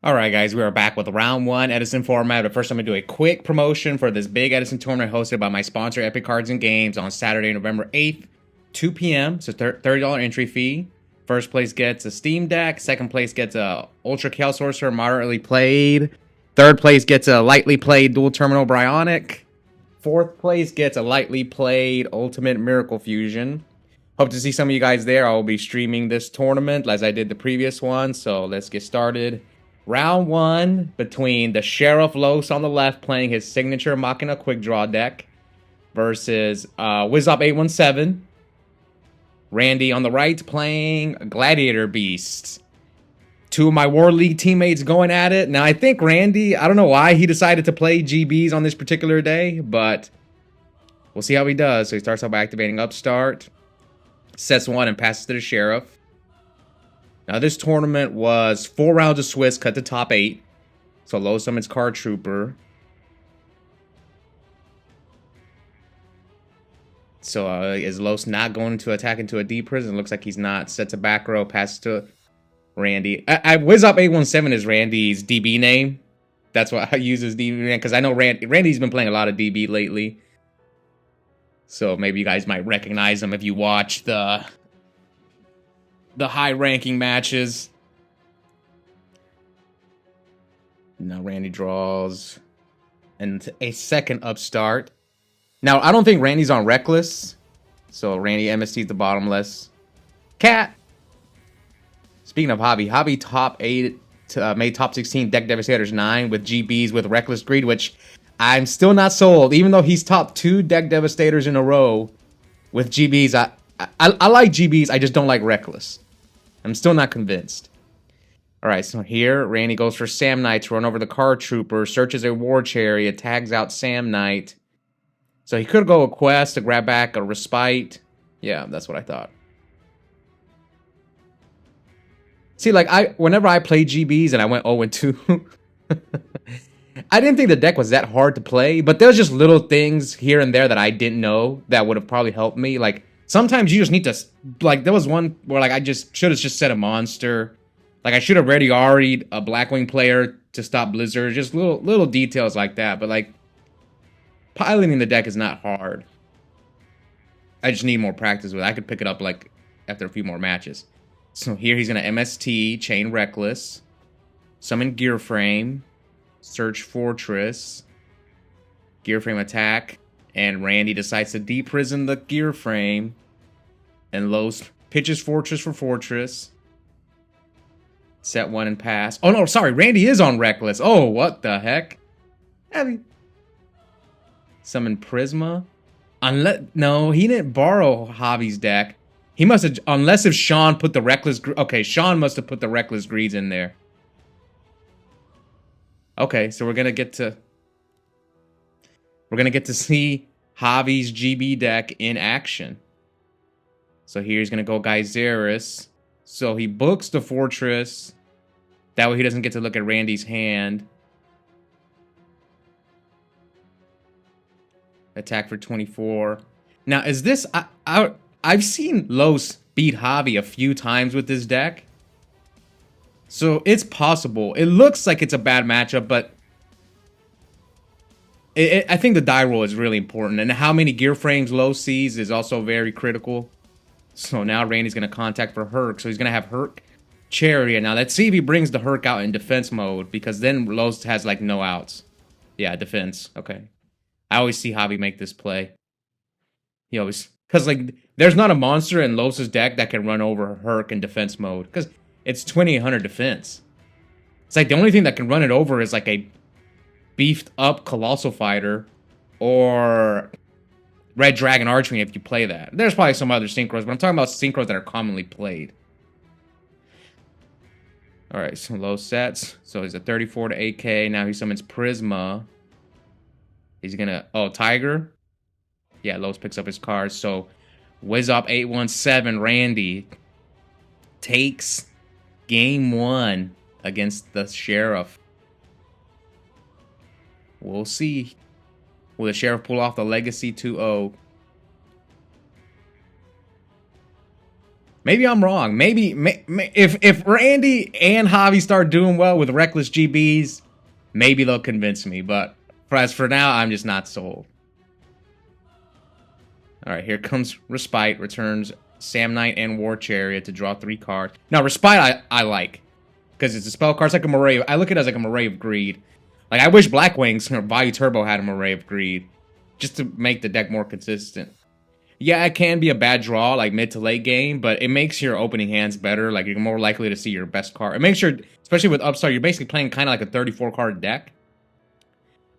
Alright guys, we are back with round 1 Edison format, but first I'm going to do a quick promotion for this big Edison tournament hosted by my sponsor Epik Cards and Games on Saturday, November 8th, 2 p.m. It's a $30 entry fee. First place gets a Steam Deck, second place gets a Ultra Chaos Sorcerer moderately played, third place gets a lightly played Dual Terminal Bryonic, fourth place gets a lightly played Ultimate Miracle Fusion. Hope to see some of you guys there. I will be streaming this tournament as I did the previous one, so let's get started. Round 1 between the Sheriff Los on the left playing his signature Machina QuickDraw deck versus Wizzop817. Randy on the right playing Gladiator Beasts. Two of my War League teammates going at it. Now I think Randy, I don't know why he decided to play GBs on this particular day, but we'll see how he does. So he starts off by activating Upstart, sets 1 and passes to the Sheriff. Now, this tournament was 4 rounds of Swiss, cut to top 8. So, low summons Card Trooper. So, is Los not going to attack into a D prison? Looks like he's not. Sets a back row, passes to Randy. Wizzop817 is Randy's DB name. That's why I use his DB name, because I know Randy's been playing a lot of DB lately. So, maybe you guys might recognize him if you watch the high-ranking matches. Now Randy draws and a second Upstart. Now, I don't think Randy's on Reckless, so Randy MST's the bottomless. Cat! Speaking of Hobby top 8, made top 16 Deck Devastators 9 with GBs with Reckless Greed, which I'm still not sold. Even though he's top 2 Deck Devastators in a row with GBs, I like GBs, I just don't like Reckless. I'm still not convinced. Alright, so here, Randy goes for Sam Knight to run over the Card Trooper, searches a War Chariot, tags out Sam Knight. So he could go a Quest to grab back a Respite. Yeah, that's what I thought. See, like, whenever I play GBs and I went 0-2, I didn't think the deck was that hard to play, but there was just little things here and there that I didn't know that would have probably helped me. Like, sometimes you just need to, like, there was one where, like, I just should have just set a monster. Like, I should have already a Blackwing player to stop Blizzard. Just little details like that. But, like, piloting the deck is not hard. I just need more practice with it. I could pick it up, like, after a few more matches. So here he's going to MST, Chain Reckless, summon Gearframe, search Fortress, Gearframe attack. And Randy decides to deprison the Gearframe. And Los pitches Fortress for Fortress. Set 1 and pass. Oh, no, sorry. Randy is on Reckless. Oh, what the heck? Summon Prisma. No, he didn't borrow Hobby's deck. He must have... Unless if Sean put the Reckless... Okay, Sean must have put the Reckless Greeds in there. Okay, so we're going to get to... We're going to get to see Javi's GB deck in action. So here he's going to go Geyseris. So he books the Fortress. That way he doesn't get to look at Randy's hand. Attack for 24. Now, is this... I've seen Los beat Javi a few times with this deck. So it's possible. It looks like it's a bad matchup, but... I think the die roll is really important, and how many gear frames Los sees is also very critical. So now Randy's going to contact for Herc, so he's going to have Herc Chariot. Now let's see if he brings the Herc out in defense mode, because then Los has like no outs. Yeah, defense. Okay. I always see Javi make this play. He always... Because like, there's not a monster in Los's deck that can run over Herc in defense mode, because it's 2800 defense. It's like the only thing that can run it over is like a beefed up Colossal Fighter or Red Dragon Archwing if you play that. There's probably some other synchros, but I'm talking about synchros that are commonly played. Alright, so low sets. So he's a 34 to 8k. Now he summons Prisma. He's gonna... Oh, Tiger? Yeah, Los picks up his cards. So Wizzop817 Randy takes game 1 against the Sheriff. We'll see. Will the Sheriff pull off the Legacy 2-0? Maybe I'm wrong. Maybe if Randy and Javi start doing well with Reckless GBs, maybe they'll convince me. But as for now, I'm just not sold. All right, here comes Respite. Returns Sam Knight and War Chariot to draw 3 cards. Now, Respite I like, because it's a spell card. It's like a Moray. I look at it as like a Moray of Greed. Like, I wish Black Wings or Value Turbo had a Moray of Greed, just to make the deck more consistent. Yeah, it can be a bad draw, like mid to late game, but it makes your opening hands better. Like, you're more likely to see your best card. It makes your, especially with Upstart, you're basically playing kind of like a 34-card deck.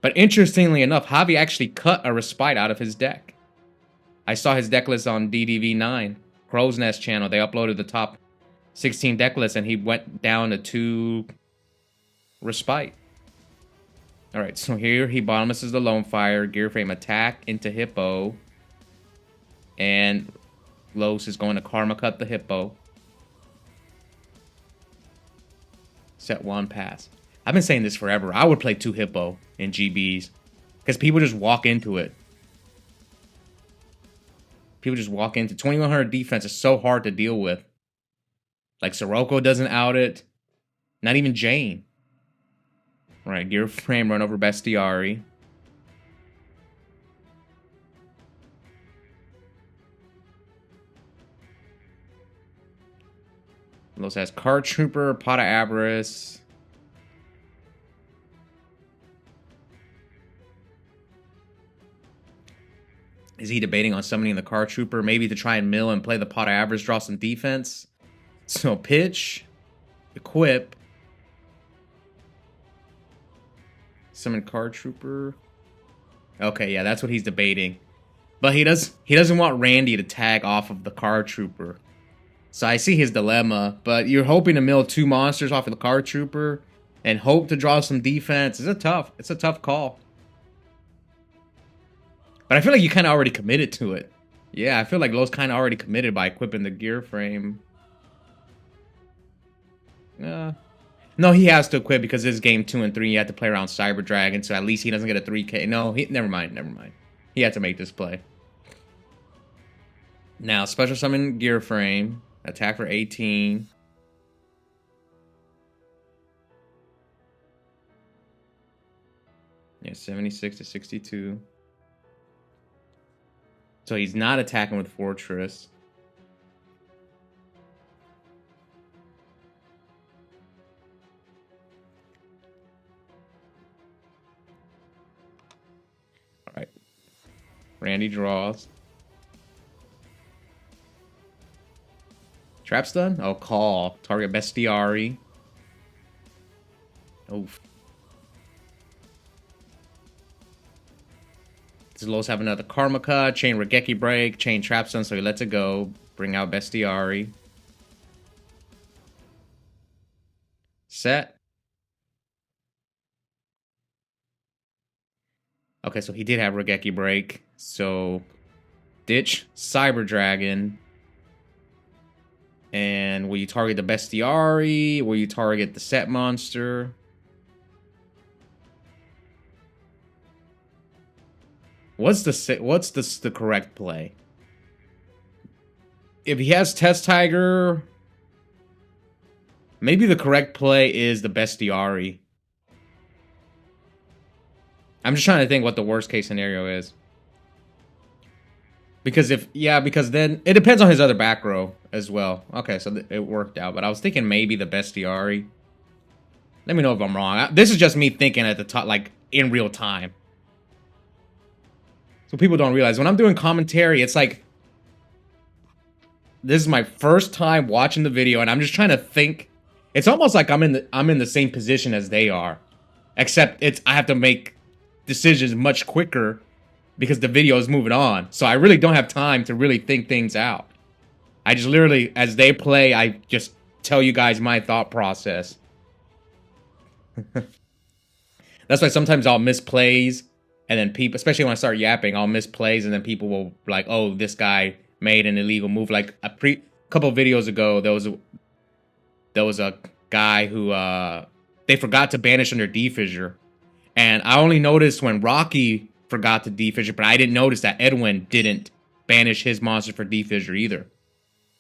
But interestingly enough, Javi actually cut a Respite out of his deck. I saw his deck list on DDV9, Crow's Nest channel. They uploaded the top 16 deck lists, and he went down to 2 Respite. All right, so here he bottomlesses the Lone Fire, Gear Frame attack into Hippo. And Los is going to Karma Cut the Hippo. Set 1, pass. I've been saying this forever. I would play 2 Hippo in GBs. Because people just walk into it. People just walk into 2100 defense is so hard to deal with. Like, Sirocco doesn't out it. Not even Jane. Right, Gear Frame, run over Bestiari. Los has Card Trooper, Pot of Avarice. Is he debating on summoning the Card Trooper? Maybe to try and mill and play the Pot of Avarice, draw some defense. So pitch, equip, summon Card Trooper. Okay, yeah, that's what he's debating. But he doesn't want Randy to tag off of the Card Trooper. So I see his dilemma, but you're hoping to mill 2 monsters off of the Card Trooper and hope to draw some defense. It's a tough call. But I feel like you kind of already committed to it. Yeah, I feel like Lowe's kind of already committed by equipping the Gear Frame. No, he has to equip because this is game 2 and 3. You have to play around Cyber Dragon, so at least he doesn't get a 3K. No, never mind. He had to make this play. Now, special summon Gear Frame. Attack for 18. Yeah, 76 to 62. So he's not attacking with Fortress. All right. Randy draws. Trap stun? Oh, call. Target Bestiari. Oof. Does Los have another Karma Cut? Chain Regeki Break. Chain Trap stun, so he lets it go. Bring out Bestiari. Set. Okay, so he did have Regeki Break. So, ditch Cyber Dragon. And will you target the Bestiari? Will you target the set monster? What's the correct play? If he has Test Tiger, maybe the correct play is the Bestiari. I'm just trying to think what the worst case scenario is. Because because then it depends on his other back row as well. Okay, so it worked out. But I was thinking maybe the Bestiari. Let me know if I'm wrong. This is just me thinking at the top, like in real time. So people don't realize when I'm doing commentary, it's like this is my first time watching the video, and I'm just trying to think. It's almost like I'm in the same position as they are, except I have to make decisions much quicker. Because the video is moving on. So I really don't have time to really think things out. I just literally, as they play, I just tell you guys my thought process. That's why sometimes I'll miss plays. And then people, especially when I start yapping, I'll miss plays. And then people will be like, oh, this guy made an illegal move. Like a couple of videos ago, there was a guy who, they forgot to banish under D-Fissure. And I only noticed when Rocky forgot to D-Fissure, but I didn't notice that Edwin didn't banish his monster for D-Fissure either.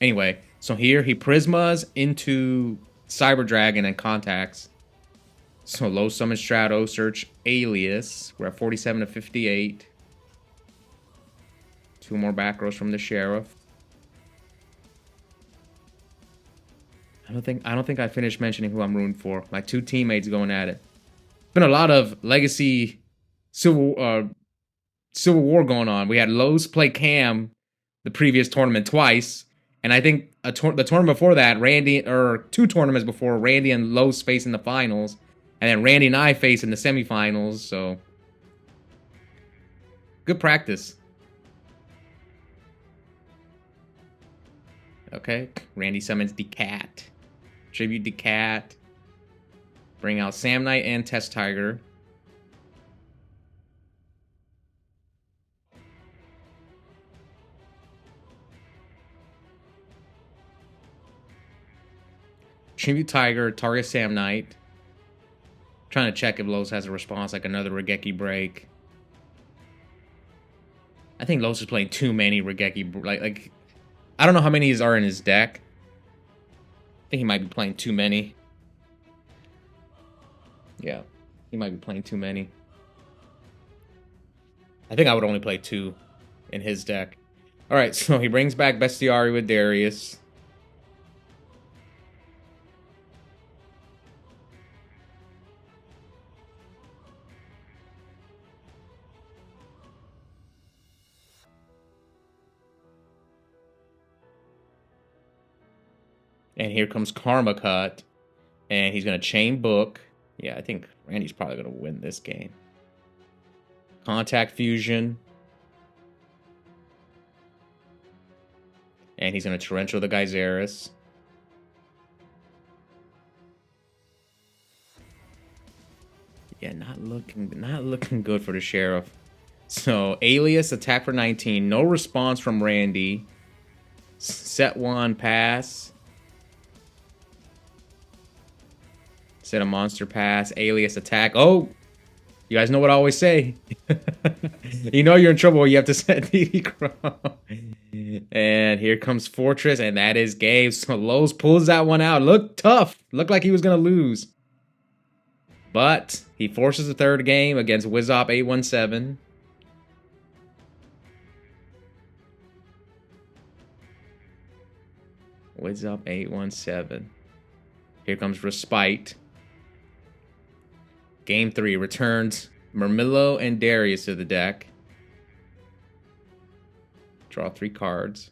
Anyway, So here he Prismas into Cyber Dragon and contacts. So low summon Strato, search Alias. We're at 47 to 58. 2 more back rows from the Sheriff. I don't think I finished mentioning who I'm rooting for. My 2 teammates going at it. Been a lot of Legacy Civil War going on. We had Lowe's play Cam the previous tournament twice, and I think the tournament before that, 2 tournaments before, Randy and Lowe's faced in the finals, and then Randy and I faced in the semifinals. So good practice. Okay, Randy summons the cat. Tribute the cat. Bring out Sam Knight and Test Tiger. Tribute Tiger, target Sam Knight. Trying to check if Los has a response, like another Regeki break. I think Los is playing too many Regeki, like I don't know how many are in his deck. I think he might be playing too many. Yeah, he might be playing too many. I think I would only play 2 in his deck. Alright, so he brings back Bestiari with Darius. And here comes Karma Cut. And he's going to chain book. Yeah, I think Randy's probably going to win this game. Contact Fusion. And he's going to Torrential the Geyseris. Yeah, not looking good for the Sheriff. So, Alias, attack for 19. No response from Randy. Set 1, pass. Set a monster pass, Alias attack. Oh, you guys know what I always say. You know you're in trouble when you have to set DD Chrome. And here comes Fortress, and that is game. So Lowe's pulls that one out. Looked tough. Looked like he was going to lose. But he forces the 3rd game against Wizzop817. Wizzop817. Here comes Respite. Game 3 returns Mermillo and Darius to the deck. Draw 3 cards.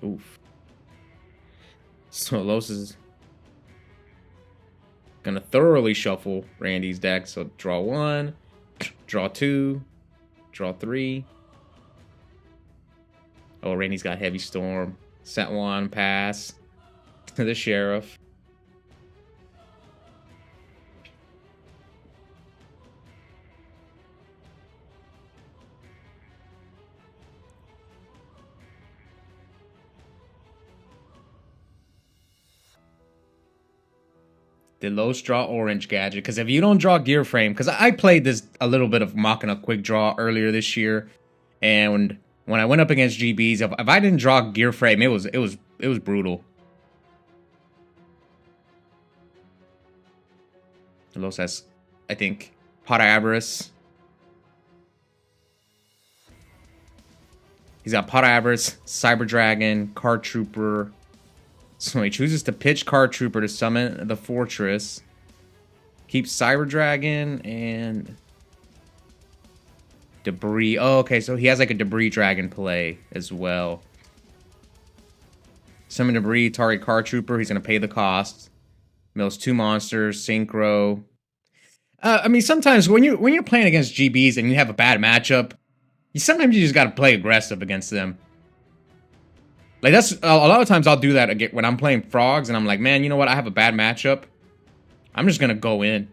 Oof. So Los is gonna thoroughly shuffle Randy's deck. So draw 1, draw 2, draw 3. Oh, Randy's got Heavy Storm. Set 1, pass to the Sheriff. Did Los draw Orange Gadget? Because if you don't draw Gear Frame, because I played this a little bit of Machina QuickDraw earlier this year, and when I went up against GBs, if I didn't draw Gear Frame, it was brutal. Los has, I think, Pot of Avarice. He's got Pot of Avarice, Cyber Dragon, Card Trooper. So he chooses to pitch Card Trooper to summon the Fortress. Keeps Cyber Dragon and Debris. Oh, okay, so he has like a Debris Dragon play as well. Summon Debris, target Card Trooper. He's going to pay the cost. Mills 2 monsters, Synchro. I mean, sometimes when you're playing against GBs and you have a bad matchup, sometimes you just got to play aggressive against them. Like, that's a lot of times I'll do that again when I'm playing Frogs and I'm like, man, you know what? I have a bad matchup. I'm just going to go in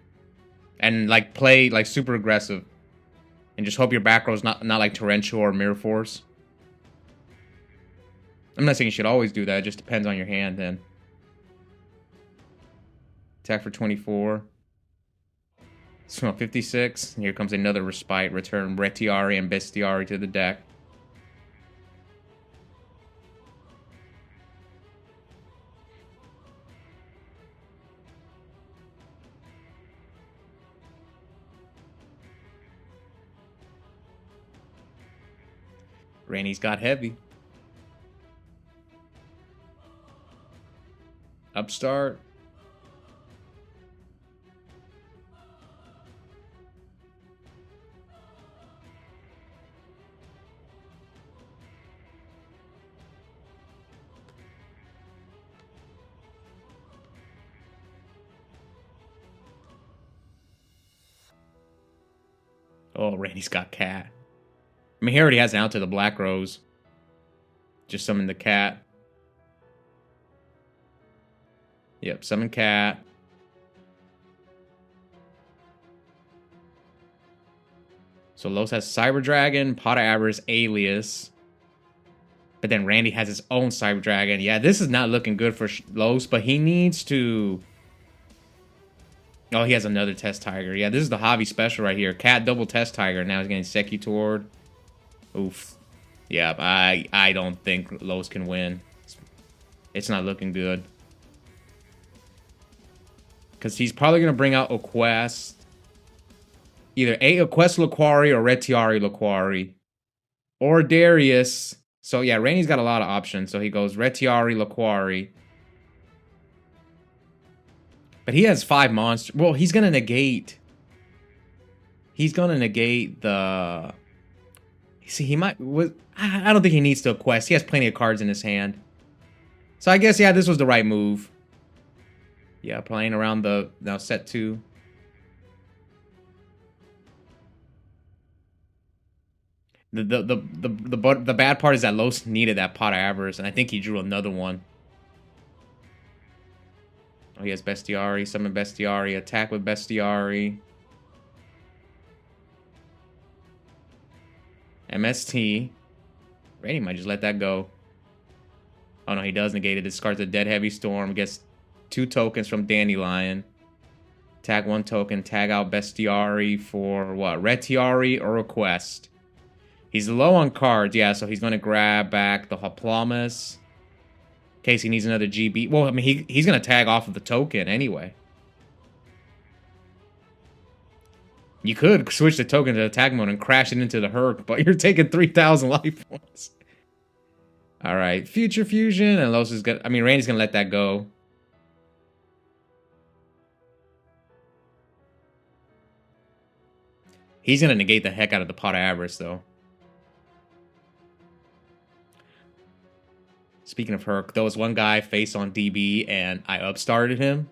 and like play like super aggressive and just hope your back row's not like Torrential or Mirror Force. I'm not saying you should always do that. It just depends on your hand then. Attack for 24. So 56. Here comes another Respite. Return Retiari and Bestiari to the deck. Randy's got heavy. Upstart. Oh, Randy's got cat. I mean, he already has an out to the Black Rose. Just summon the cat. Yep, summon cat. So Los has Cyber Dragon, Pot of Avarice, Alias. But then Randy has his own Cyber Dragon. Yeah, this is not looking good for Los, but he needs to... Oh, he has another Test Tiger. Yeah, this is the hobby special right here. Cat double Test Tiger. Now he's getting Secutor. Oof. Yeah, I don't think Los can win. It's not looking good. Because he's probably going to bring out Oquest. Either Oquest Laquari or Retiari Laquari. Or Darius. So yeah, Randy's got a lot of options. So he goes Retiari Laquari. But he has 5 monsters. Well, he's going to negate. He's going to negate the... See, he might... I don't think he needs to Quest. He has plenty of cards in his hand. So I guess, yeah, this was the right move. Yeah, playing around the... Now, set 2. The bad part is that Los needed that Pot of Avarice, and I think he drew another one. Oh, he has Bestiari. Summon Bestiari. Attack with Bestiari. MST. Randy might just let that go. Oh no, he does negate it. Discards a Dead Heavy Storm. Gets 2 tokens from Dandelion. Tag 1 token. Tag out Bestiari for what? Retiari or a Quest. He's low on cards. Yeah, so he's going to grab back the Hoplomys. In case he needs another GB. Well, I mean, he's going to tag off of the token anyway. You could switch the token to attack mode and crash it into the Herc, but you're taking 3,000 life points. All right, Future Fusion, and Los is gonna... I mean, Randy's gonna let that go. He's gonna negate the heck out of the Pot of Avarice, though. Speaking of Herc, there was one guy face on DB, and I upstarted him.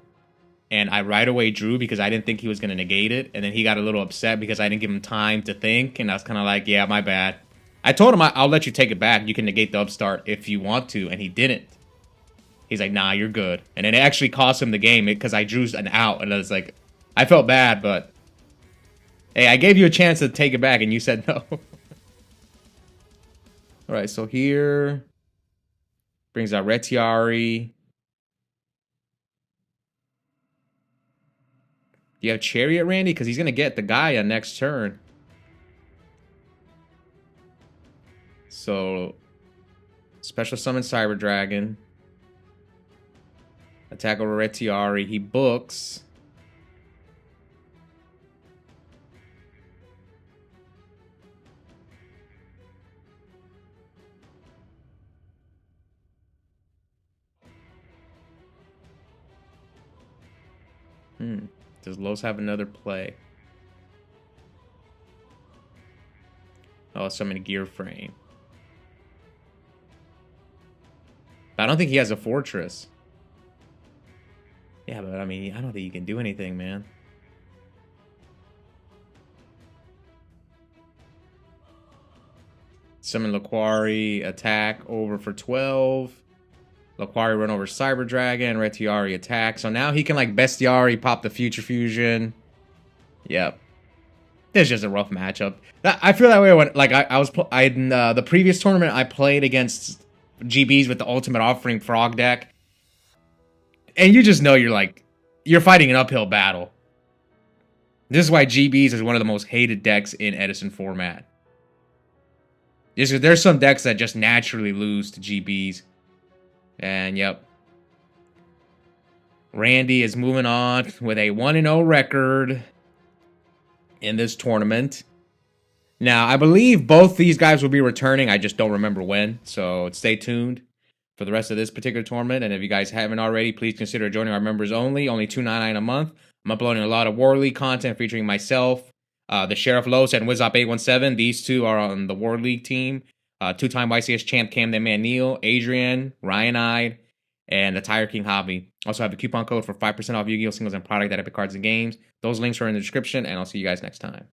And I right away drew because I didn't think he was going to negate it. And then he got a little upset because I didn't give him time to think. And I was kind of like, yeah, my bad. I told him I'll let you take it back. You can negate the upstart if you want to. And he didn't. He's like, nah, you're good. And it actually cost him the game because I drew an out. And I was like, I felt bad, but... Hey, I gave you a chance to take it back and you said no. Alright, so here... Brings out Retiari. You have Chariot, Randy? Because he's going to get the Gaia next turn. So, special summon Cyber Dragon. Attack over Retiari. He books. Does Los have another play? Oh, summon Gear Frame. But I don't think he has a Fortress. Yeah, but I mean, I don't think you can do anything, man. Summon Laquari, attack over for 12. Laquari run over Cyber Dragon, Retiari attack. So now he can like Bestiari pop the Future Fusion. Yep. It's just a rough matchup. I feel that way when like in the previous tournament I played against GBs with the Ultimate Offering Frog deck. And you just know you're like you're fighting an uphill battle. This is why GBs is one of the most hated decks in Edison format. There's some decks that just naturally lose to GBs. And yep. Randy is moving on with a 1-0 record in this tournament. Now, I believe both these guys will be returning. I just don't remember when. So stay tuned for the rest of this particular tournament. And if you guys haven't already, please consider joining our members only $2.99 a month. I'm uploading a lot of War League content featuring myself, the Sheriff Los, and Wizzop817. These two are on the War League team. Two-time YCS champ Cam the Man Neil, Adrian, Ryan Ide, and the Tire King Hobby. Also have a coupon code for 5% off Yu-Gi-Oh! Singles and product at Epik Cards and Games. Those links are in the description, and I'll see you guys next time.